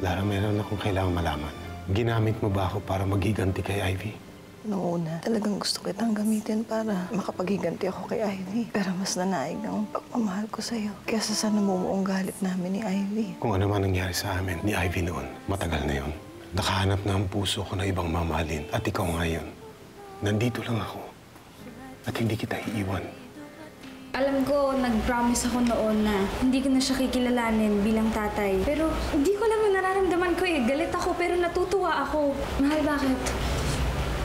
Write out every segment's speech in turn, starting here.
Lara, meron akong kailangang malaman. Ginamit mo ba ako para magiganti kay Ivy? Noong una, talagang gusto kitang gamitin para makapaghiganti ako kay Ivy. Pero mas nanaig ang pagmamahal ko sa'yo kaysa sa namumuong galit namin ni Ivy. Kung ano man nangyari sa amin ni Ivy noon, matagal na yon. Nakahanap na ang puso ko na ibang mamahalin. At ikaw ngayon, nandito lang ako. At hindi kita iiwan. Alam ko, nag-promise ako noon na hindi ko na siya kikilalanin bilang tatay. Pero hindi ko alam yung nararamdaman ko eh. Galit ako pero natutuwa ako. Mahal, bakit?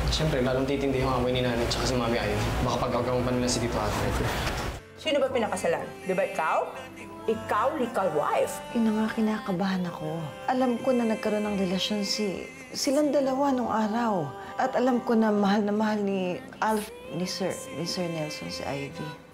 Siyempre, lalong titindi yung amoy ni Nanay at si Mami Ivy. Baka pag-agawan pa nila si Tito Alfred. Sino ba pinakasalan? Di ba ikaw? Ikaw, legal wife. Yun nga, kinakabahan ako. Alam ko na nagkaroon ng relasyon silang dalawa nung araw. At alam ko na mahal ni Sir Nelson si Ivy.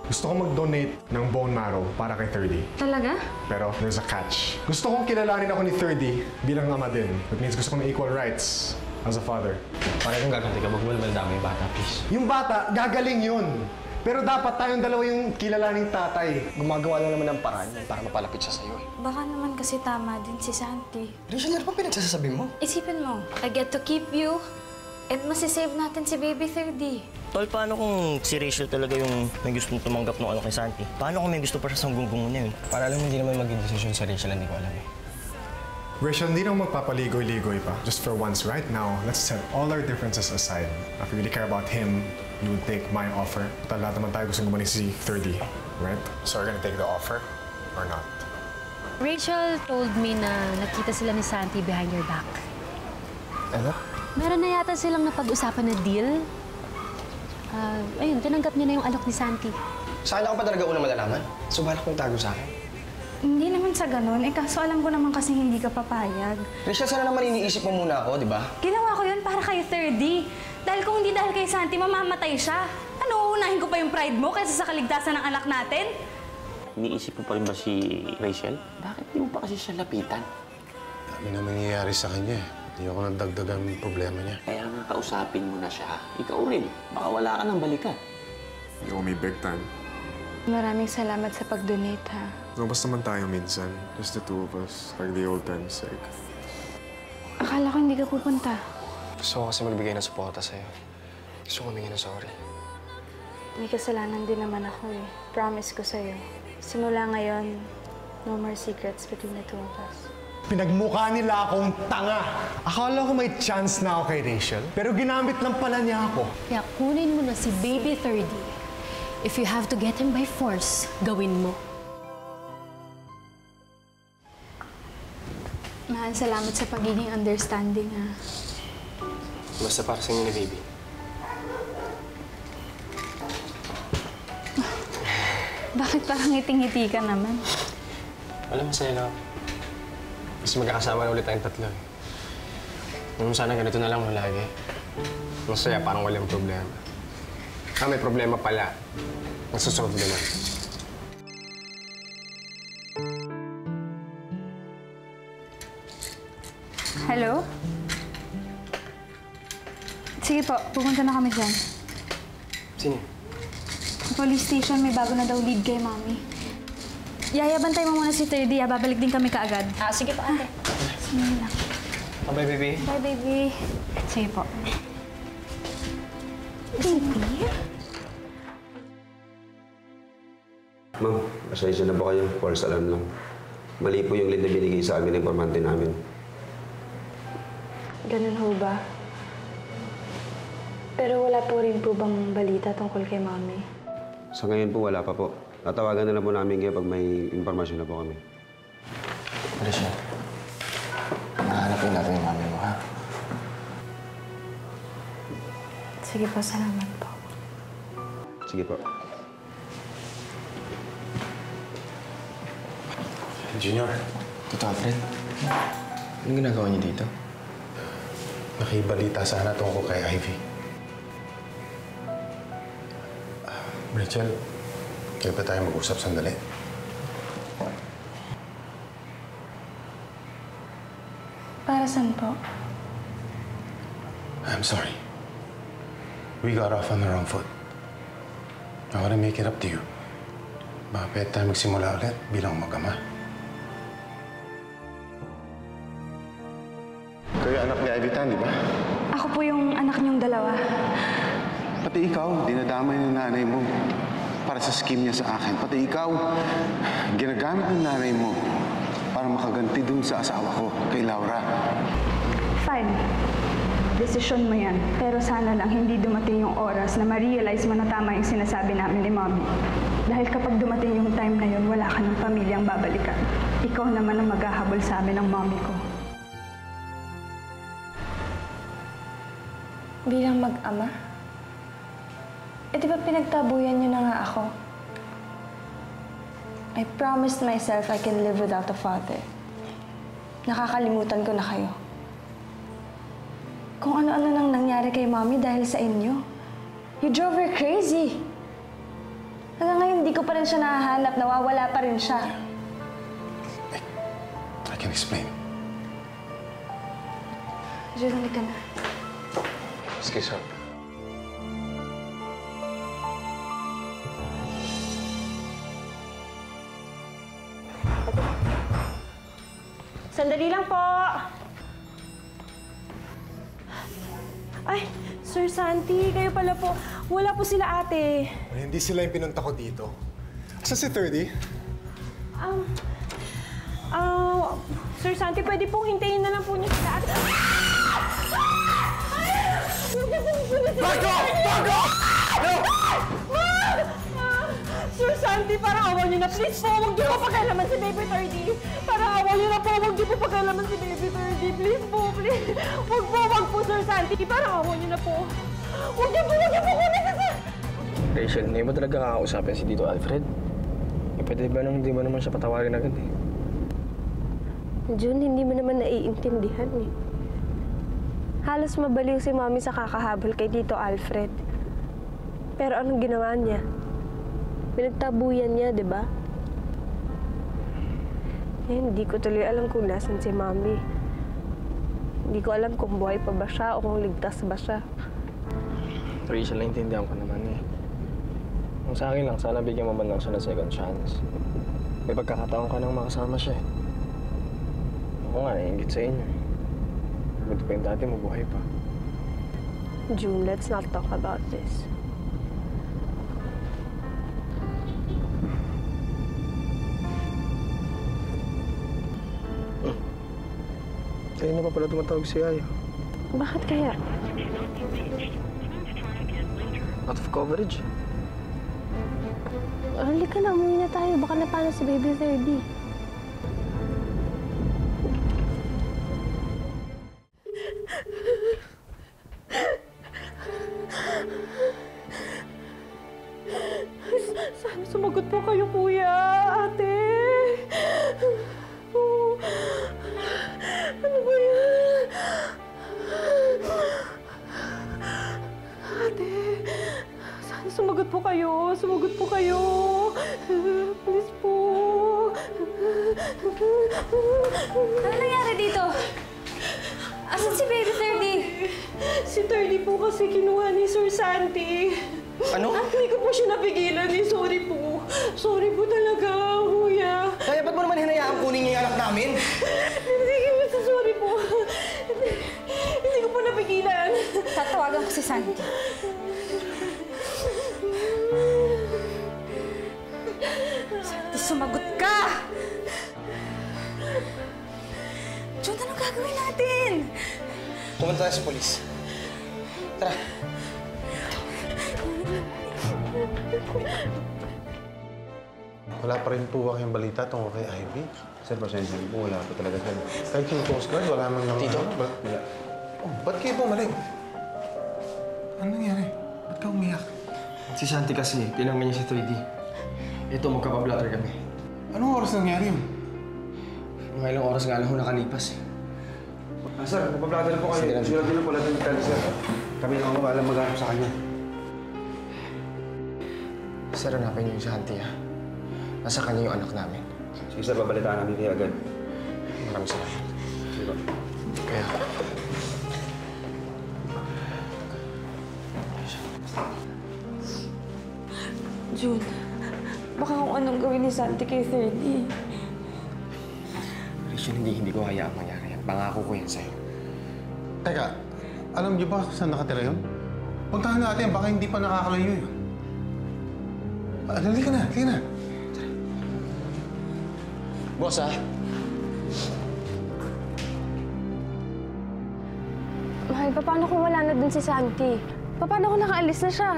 Gusto ko mag-donate ng bone marrow para kay 30. Talaga? Pero there's a catch. Gusto kong kilalanin ako ni 30 bilang ama din. That means gusto ko ng equal rights as a father. Para kung gaganti ka, huwag mo naman dami yung bata, please. Yung bata, gagaling yun. Pero dapat tayong dalawa yung kilalaning tatay. Gumagawa lang naman ng paraan para mapalapit siya sa'yo. Baka naman kasi tama din si Santi. Rachel, ano pa pinagsasabi mo? Isipin mo, I get to keep you and masisave natin si Baby 30. Tol, paano kung si Rachel talaga yung may gustong tumanggap ng ano kay Santi? Paano kung may gusto pa siya sa gunggong na yun? Para alam mo, hindi naman maging desisyon sa Rachel, hindi ko alam eh. Rachel, hindi na magpapaligoy-ligoy pa. Just for once, right now, let's set all our differences aside. If you really care about him, you would take my offer. Lahat naman tayo gusto gumaling si 30, right? So we're gonna take the offer or not? Rachel told me na nakita sila ni Santi behind your back. Ano? Meron na yata silang napag-usapan na deal. Ayun, tinanggap niya na yung alok ni Santi. Saan ako pa talaga unang malalaman? So balak mo itago sa akin? Hindi naman sa ganun. Eh, kaso alam ko naman kasi hindi ka papayag. Rachel, sana naman iniisip mo muna ako, di ba? Ginawa ko yun para kay 30. Dahil kung hindi dahil kay Santi, mamamatay siya. Ano, uunahin ko pa yung pride mo kaysa sa kaligtasan ng anak natin? Iniisip mo pa rin ba si Rachel? Bakit di mo pa kasi siya lapitan? Dami na nangyayari sa kanya eh. Hindi ako nagdagdagan ng problema niya. Kaya nga kausapin mo na siya. Ikaw rin. Baka wala ka ng balikan. You owe me big time. Maraming salamat sa pag-donate, ha? Lumabas naman tayo minsan. Just the two of us. Like the old times, like. Akala ko hindi ka pupunta. Gusto ko kasi magbigay ng suporta sa'yo. Gusto ko humingi ng sorry. May kasalanan din naman ako eh. Promise ko sa'yo. Simula ngayon, no more secrets between the two of us. Pinagmukha nila akong tanga. Akala ko may chance na ako kay Rachel, pero ginamit lang pala niya ako. Kaya kunin mo na si Baby 30. If you have to get him by force, gawin mo. Mahal, salamat sa pagiging understanding, ha? Basta para sa inyo ni Baby. Bakit parang ngiti-ngiti ka naman? Alam mo, masaya lang. Mas magkakasama na ulit tayong tatlo eh. Kung sana ganito na lang mo lagi. Masaya, parang walang problema. May problema pala. Nasusolve naman. Hello? Sige po, pupunta na kami dyan. Sino? Police station, may bago na daw lead kay Mami. Yaya, bantay mo muna si 30, ha? Babalik din kami kaagad. Sige po, ate. Sige lang. Bye, baby. Bye, baby. Sige po. Baby? Ma'am, pasensya na ba kayo? False alarm lang. Mali po yung lead na binigay sa amin ng informante namin. Ganun ho ba? Pero wala po rin po bang balita tungkol kay Mami? Sa ngayon po, wala pa po. Tatawagan na lang po namin kayo pag may impormasyon na po kami. Rachel, nahanapin natin yung mami mo, ha? Sige po, salamat po. Sige po. Junior, Tito Alfred, anong ginagawa niyo dito? nakibalita sana tungkol kay Ivy. Rachel, kaya ba tayo mag-usap sandali? Para saan po? I'm sorry. We got off on the wrong foot. I want to make it up to you. Baka pwede tayo magsimula ulit bilang mag-ama. yung anak ni Ivy Tan, di ba? Ako po yung anak niyong dalawa. Pati ikaw, dinadamay ng nanay mo para sa scheme niya sa akin. Pati ikaw, ginagamit ng nanay mo para makaganti dun sa asawa ko, kay Laura. Fine. Desisyon mo yan. Pero sana lang hindi dumating yung oras na ma-realize mo na tama yung sinasabi namin ni Mommy. Dahil kapag dumating yung time na yun, wala ka ng pamilyang babalikan. Ikaw naman ang maghahabol sa amin ng Mommy ko. Bilang mag-ama? Eh di ba pinagtabuyan niyo na nga ako? I promised myself I can live without a father. Nakakalimutan ko na kayo. Kung ano-ano nang nangyari kay Mommy dahil sa inyo. You drove her crazy. Hanggang ngayon, di ko pa rin siya nahahanap. Nawawala pa rin siya. I can explain. Julie, ka na. Sige, sir. Sandali lang po. Ay, Sir Santi, kayo pala po. Wala po sila ate. Ay, hindi sila yung pinunta ko dito. Asa si 30? Sir Santi, pwede pong hintayin na lang po niyo sila ate. Back off! Back off! No! Sir Santi, parang awa niyo na. Please po, huwag niyo po pagkalaman si Baby 30. Parang awa niyo na po, huwag niyo po pagkalaman si Baby 30. Please po, please. Huwag po, Sir Santi. Parang awa niyo na po. Huwag niyo po kunin kasi. Rachel, hindi mo talaga kakausapin si Tito Alfred? Eh, pwede ba nang hindi mo naman siya patawarin agad eh? Jun, hindi mo naman naiintindihan eh. Halos mabaliw si Mommy sa kakahabol kay Tito Alfred. Pero anong ginawa niya? Pinagtabuyan niya, di ba? Eh, hindi ko tuloy alam kung nasan si Mommy. Hindi ko alam kung buhay pa ba siya o kung ligtas ba siya. Rachel, naintindihan ko naman eh. Kung sa akin lang, sana bigyan mo man lang siya ng second chance. May pagkakataon ka nang makasama siya eh. Ako nga, naingit sa inyo. Buti pa yung dati mo, buhay pa. June, let's not talk about this. Kaya na pa pala tumatawag si Ayo. Bakit kaya? Out of coverage. Halika na, umuwi na tayo. Baka napano si Baby 30. Sana sumagot po kayo, kuya, ate. Ano ba yan? Ate, sana sumagot po kayo. Sumagot po kayo. Please po. Ano nangyari dito? Asan si Baby 30? Si 30 po kasi kinuha ni Sir Santi. Ano? At hindi ko po siya napigilan eh. Sorry po. Sorry po talaga, kuya. Kaya ba't mo naman hinayaan kunin niya yung anak namin? Sorry po. Hindi ko po napigilan. Tatawagan ko si Santi. Santi, sumagot ka! Jun, anong gagawin natin? Pumunta tayo sa polis. Tara. Wala pa rin po ba kayong balita tungkol kay Ivy? Sir, pasensya po. Wala po talaga, sir. Kahit yung Coast Guard, wala man lang... Tito? Wala. Oh, ba't kayo bumalik? Ano nangyari? Ba't ka umiyak? Si Santi kasi, tinanggan niya si 3D. Ito, magkapablatter kami. Anong oras nangyari yun? Mga ilang oras nga lang ho nakalipas eh. Sir, magpapladal po kayo. Sige lang. Sulat din po natin yung sir. Kami na ako alam maghanap sa kanya. Sir, hanapin niyo yung Santi ha. Nasa kanya yung anak namin. Sige sir, babalitaan namin kayo agad. Maraming salamat. Sige. Kaya... Jun, baka kung anong gawin ni Santi kay 30. Rachel, hindi ko hayaang mangyari yan. Pangako ko yan sa'yo. Teka, alam niyo ba saan nakatira yun? Puntahan natin, baka hindi pa nakakalayo yun. Halika na, halika na. Boss, ah. Mahal, paano kung wala na dun si Santi? Paano kung nakaalis na siya?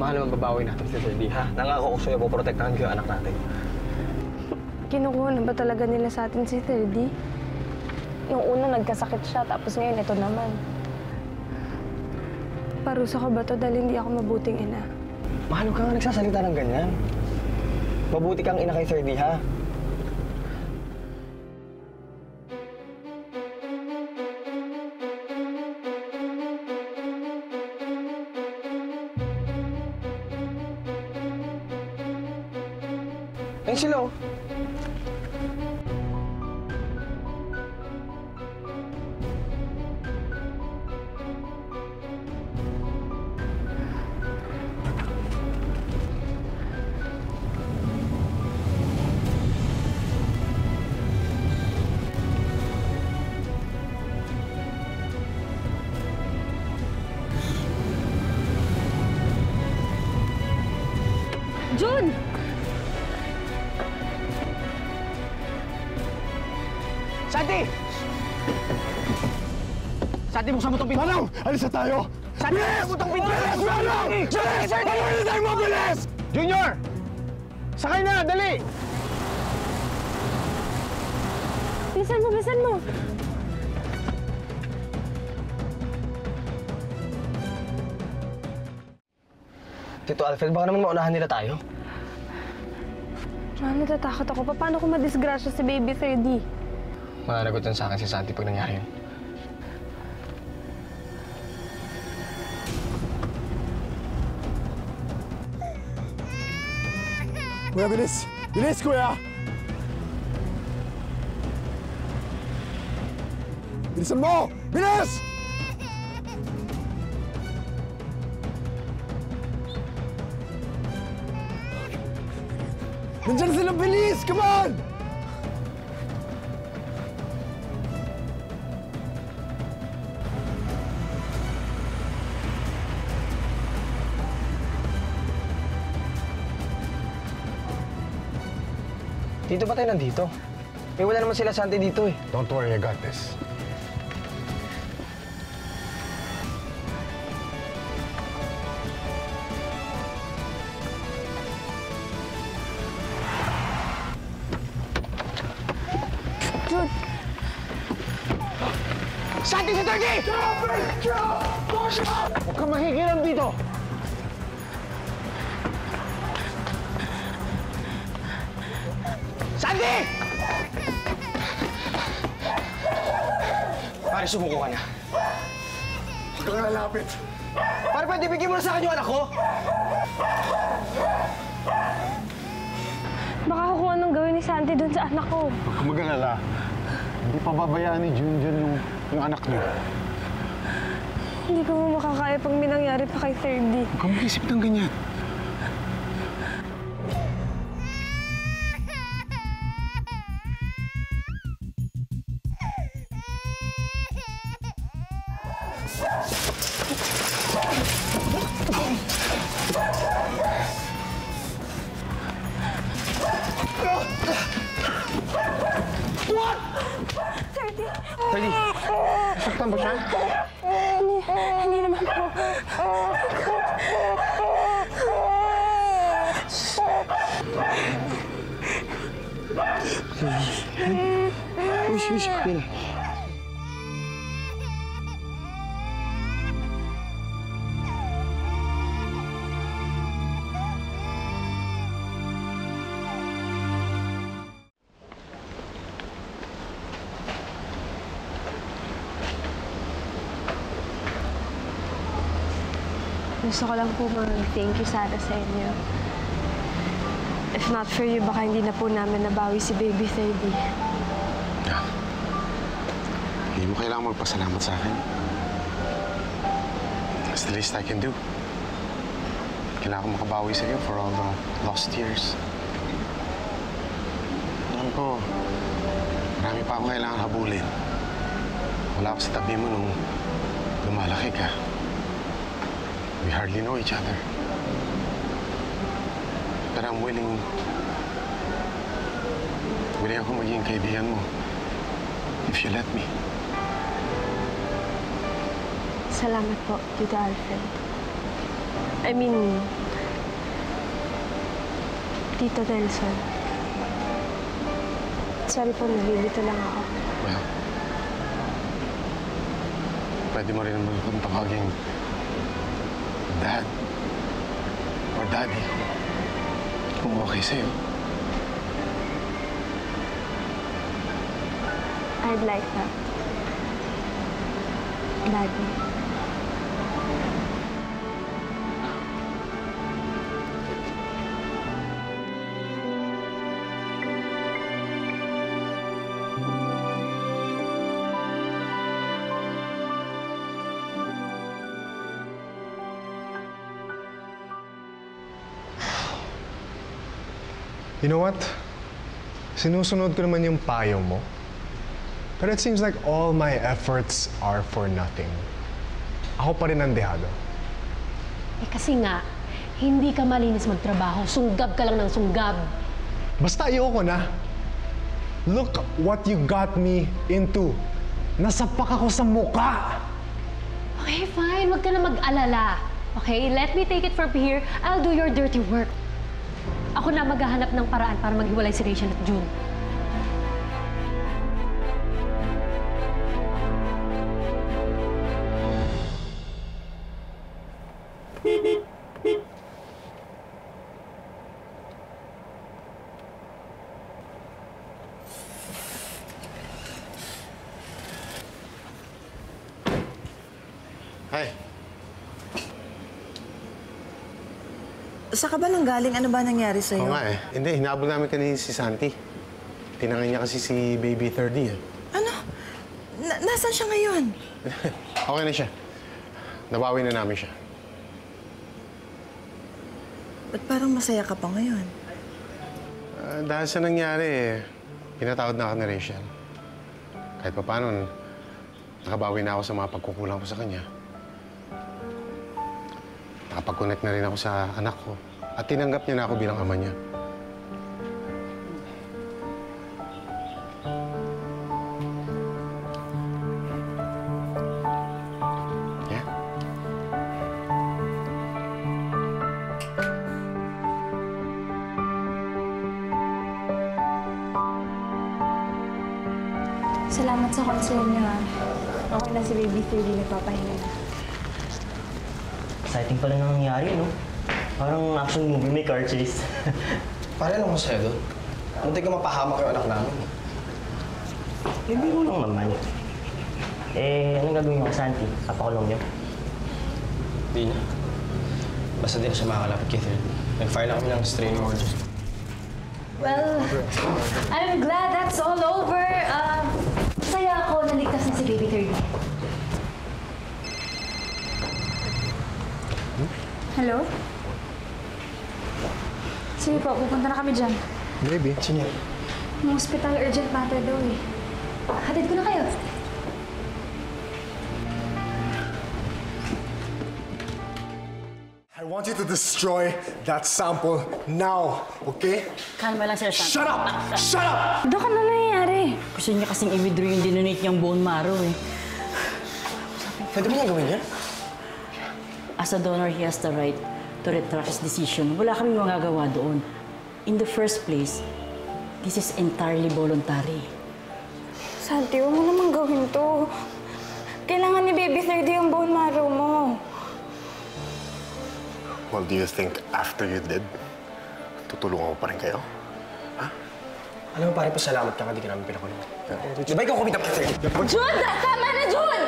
Mahal naman babawi natin si Ferdy, ha? Nangako ko sa'yo, poprotektahan ko yung anak natin. Kinukuha na ba talaga nila sa atin si Ferdy? Yung una nagkasakit siya, tapos ngayon ito naman. Parusa ko ba to dahil hindi ako mabuting ina? Mahal ka nga nagsasalita ng ganyan. Mabuti kang ina kay Ferdy, ha? Ayun sila, oh. Jun! Santi! Santi, buksan mo itong pinto! Manong! Alis na tayo! Santi, buksan mo itong pinto! Bilis! Manong! Bilis! Bilis! Tayo mo! Bilis! Junior! Sakay na! Dali! Bilisan mo, bilisan mo! Tito Alfred, baka naman maunahan nila tayo. Mahal, natatakot ako. Paano kung madisgrasya si Baby Ferdy? Mananagot yan sa akin si Santi pag nangyari yun. Kuya, bilis! Bilis, kuya! Bilisan mo! Bilis! Nandiyan sila! Bilis! Come on! Dito ba tayo nandito? Eh, wala naman sila Santi dito eh. Don't worry, I got this. Jun! Santi si Turkey! Huwag kang makikiram dito! Santi! Pare, sumuko ka na. Huwag kang lalapit. Pare, pwede bigyan mo na sa akin yung anak ko? Baka kung anong gawin ni Santi dun sa anak ko. Huwag kang mag-alala. Hindi pa babayaan ni Junjun yung anak niyo. Hindi ko mo makakaya pag may nangyari pa kay Ferdy. Huwag kang mag-isip ng ganyan. Ferdy, nasaktan ba siya? Hindi naman po. Uy, Pina. Gusto ko lang po mag-thank you sana sa inyo. If not for you, baka hindi na po namin nabawi si Baby Ferdy. Yeah. Hindi mo kailangang magpasalamat sa akin. That's the least I can do. Kailangan ko makabawi sa iyo for all the lost years. Alam ko, marami pa akong kailangan habulin. Wala ako sa tabi mo nung lumalaki ka. We hardly know each other. But I'm willing ako maging kaibigan mo. If you let me. Salamat po, Tito Alfred. I mean, Tito Nelson. Sorry po, nalilito lang ako. Well, pwede mo rin naman akong tawaging Dad or Daddy kung okay sa'yo. I'd like that. Daddy. You know what? Sinusunod ko naman yung payo mo. But it seems like all my efforts are for nothing. Ako pa rin ang dehado. Eh kasi nga, hindi ka malinis magtrabaho. Sunggab ka lang ng sunggab. Basta ayoko na. Look what you got me into. Nasapak ako sa muka. Okay, fine. Huwag ka na mag-alala. Okay, let me take it from here. I'll do your dirty work. Ako na maghahanap ng paraan para maghiwalay si Rachel at June. Hi. Saan ka ba nanggaling? Ano ba nangyari sa'yo? Oo nga eh. Hindi, hinabol namin kanina si Santi. Tinangay niya kasi si Baby 30 eh. Ano? Nasaan siya ngayon? Okay na siya. Nabawi na namin siya. Ba't parang masaya ka pa ngayon? Dahil sa nangyari eh, pinatawad na ako ni Rachel. Kahit pa paano, nakabawi na ako sa mga pagkukulang ko sa kanya. Nakapag-connect na rin ako sa anak ko. At tinanggap niya na ako bilang ama niya. Yeah? Salamat sa concern niyo, ha. Okay na si Baby 30, nagpapahinga na. Exciting pala nangyayari, no? Parang action movie, may car chase. Pare, ano masaya doon? Munti ka mapahamak yung anak namin. Hindi mo lang naman. Eh, anong gagawin mo kay Santi? Papakulong niyo? Hindi na. Basta di na siya makakalapit kay 30. Nag-file na kami ng restraining order. Well, I'm glad that's all over. Masaya ako naligtas na si Baby 30. Hello? Sige po, pupunta na kami dyan. Baby. Sino yan? Yung hospital, urgent matter daw eh. Hatid ko na kayo. I want you to destroy that sample now, okay? Kalma lang, Sir Santi. Shut up! Shut up! Doon ka na nangyayari. Gusto niya kasing i-withdraw yung dinonate niyang bone marrow eh. Pwede ba niyang gawin yan? As a donor, he has the right to retract his decision. Wala kaming magagawa doon. In the first place, this is entirely voluntary. Santi, huwag mo naman gawin to. Kailangan ni Baby 30 yung bone marrow mo. Well, do you think after you did, tutulungan ko pa rin kayo? Ha? Alam mo, pare, pasalamat ka hindi ka namin pinakulong. Di ba ikaw kumita pa 30? June! Tama na, June!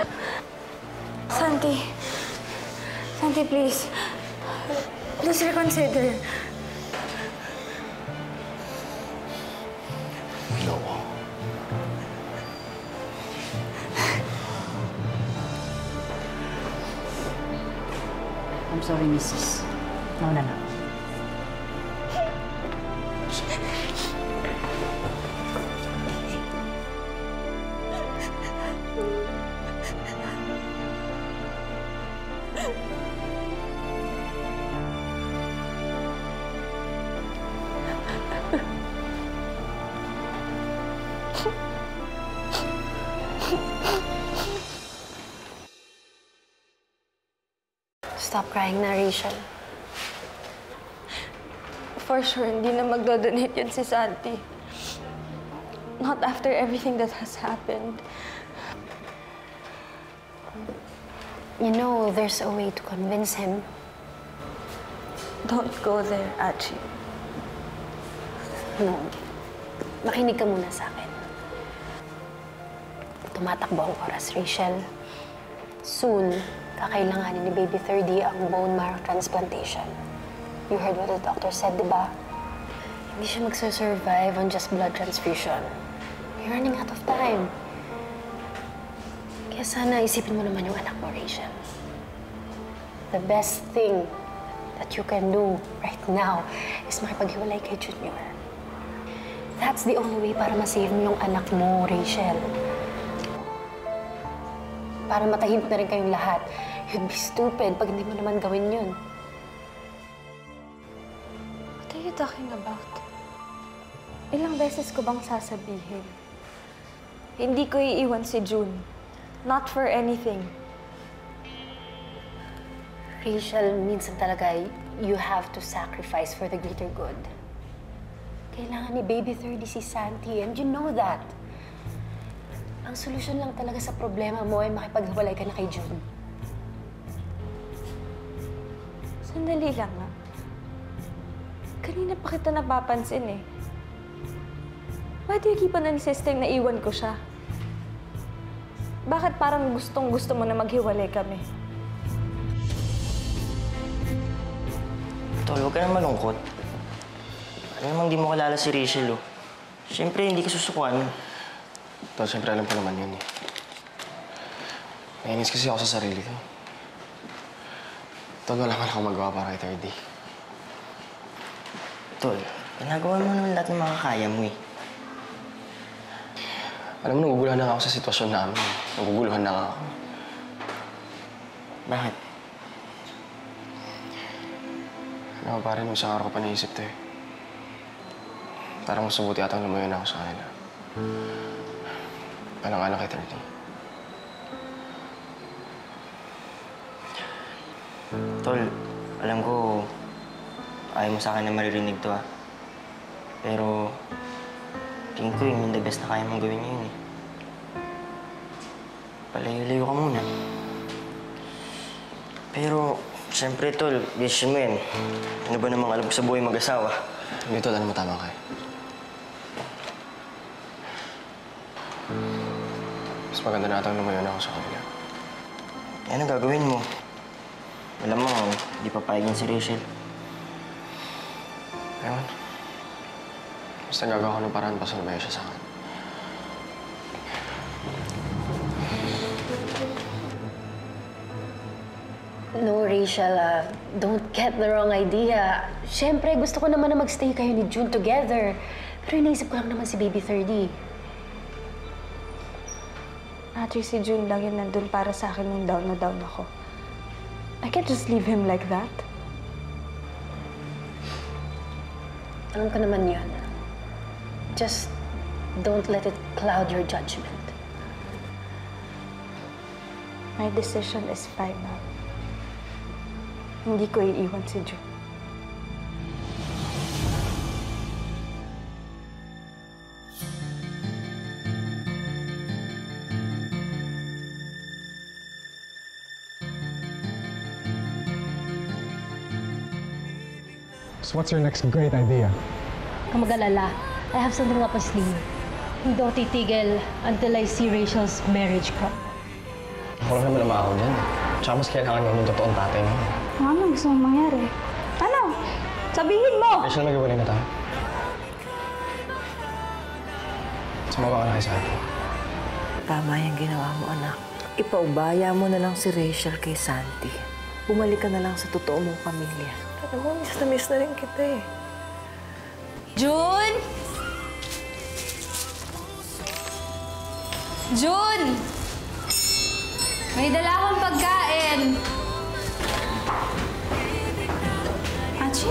Santi. Santi, please. Please reconsider. No. I'm sorry, Mrs. Mauna na. Stop crying na, Rachel. For sure, hindi na magdodonate yun si Santi. Not after everything that has happened. You know, there's a way to convince him. Don't go there, Archie. No. Makinig ka muna sa akin. Tumatakbo ang oras, Rachel. Soon, kakailanganin ni Baby 30 ang bone marrow transplantation. You heard what the doctor said, di ba? Hindi siya magsasurvive on just blood transfusion. You're running out of time. Kaya sana isipin mo naman yung anak mo, Rachel. The best thing that you can do right now is makipaghiwalay kay Junior. That's the only way para masave mo yung anak mo, Rachel. Para matahimik na rin kayong lahat. You'd be stupid pag hindi mo naman gawin yun. What are you talking about? Ilang beses ko bang sasabihin? Hindi ko iiwan si June. Not for anything. Rachel, minsan talaga, you have to sacrifice for the greater good. Kailangan ni Baby 30 si Santi, and you know that. Ang solusyon lang talaga sa problema mo ay makipaghiwalay ka na kay June. Sandali lang, ha? Kanina pa kita napapansin, eh. Why do you keep on insisting na iwan ko siya? Bakit parang gustong-gusto mo na maghiwalay kami? Tol, huwag ka nang malungkot. Alam namang di mo kilala si Rachel, oh. Siyempre, hindi ka susukuan. Tol, siyempre alam ko naman yun, eh. Nainis kasi ako sa sarili ko. Tol, wala man akong magawa para kay 30. Tol, ginagawa mo naman lahat ng makakaya mo, eh. Alam mo, naguguluhan na nga ako sa sitwasyon namin. Naguguluhan na nga ako. Bakit? Ano, pare, nung isang araw ko pa naisip to, eh. Parang mas mabuti atang lumayo na ako sa kanila. Alang-alang kay 30. Tol, alam ko, ayaw mo sa akin na maririnig to, ah. Pero, tingin ko yung the best na kaya mong gawin yun, eh. Palayo-layo ka muna. Pero, siyempre, Tol, decision mo yan. Ano ba namang alam ko sa buhay mag-asawa? Hindi, Tol, alam mo, tama ka, eh. Mas maganda na atang lumayo na ako sa kanila. Eh, ano gagawin mo? Alam mo, di papayagin si Rachel. Ewan. Basta gagawa ko ng paraan pa sa lumayo siya sa akin. No, Rachel, don't get the wrong idea. Siyempre, gusto ko naman na magstay kayo ni June together. Pero iniisip ko lang naman si Baby 30. Actually, si June lang yun nandun para sa akin nung down na down ako. I can't just leave him like that. Alam ko naman yun. Just don't let it cloud your judgment. My decision is final. Hindi ko iiwan si June. So what's your next great idea? Kung mag-alala, I have something up my sleeve. Hindi ako titigil until I see Rachel's marriage crumble. Ako lang naman umakaw dyan. Tsaka mas kailangan niyo ng totoong tatay mo. Ano gusto mong mangyari? Ano? Sabihin mo! Rachel, mag-iwalay na tayo. Sumama ka na kay Santi. Tama yung ginawa mo, anak. Ipaubaya mo na lang si Rachel kay Santi. Bumalik ka na lang sa totoo mong pamilya. Alam mo, miss na rin kita, eh. June! June! May dala akong pagkain. Achi?